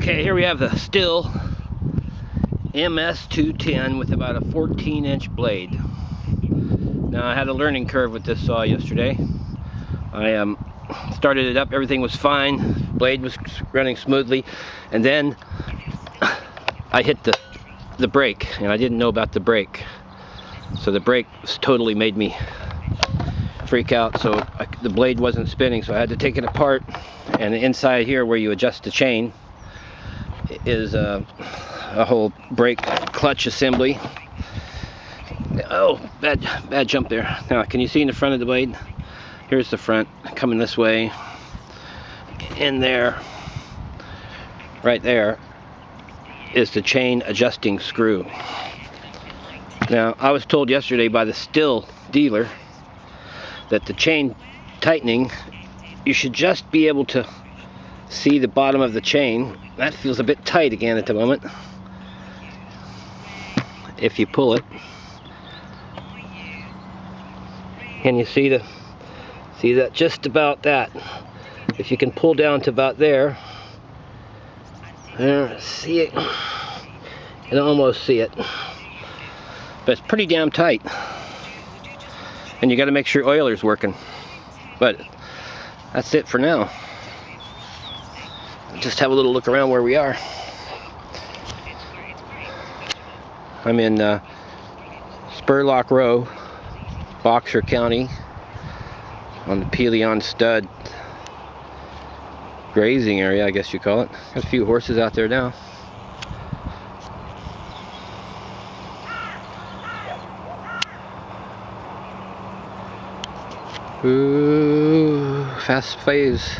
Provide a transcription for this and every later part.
Okay, here we have the Stil MS210 with about a 14-inch blade. Now, I had a learning curve with this saw yesterday. I started it up, everything was fine, blade was running smoothly, and then I hit the brake, and I didn't know about the brake. So the brake totally made me freak out, so the blade wasn't spinning, so I had to take it apart. And inside here, where you adjust the chain, is a whole brake clutch assembly. Oh, bad jump there. Now, can you see in the front of the blade? Here's the front coming this way. In there, right there, is the chain adjusting screw. Now, I was told yesterday by the Stil dealer that the chain tightening, you should just be able to see the bottom of the chain. That feels a bit tight again at the moment. If you pull it, can you see that just about that? If you can pull down to about there, see it? You can almost see it, but it's pretty damn tight. And you got to make sure your oiler's working. But that's it for now. Just have a little look around where we are. I'm in Spurlock Row, Boxer County, on the Pelion Stud grazing area, I guess you call it. Got a few horses out there now. Ooh, fast phase.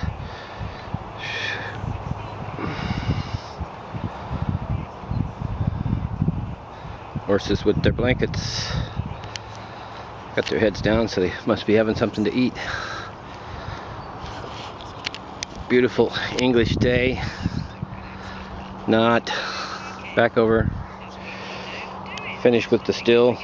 Horses with their blankets. Got their heads down, so they must be having something to eat. Beautiful English day. Not. Back over. Finished with the Stil.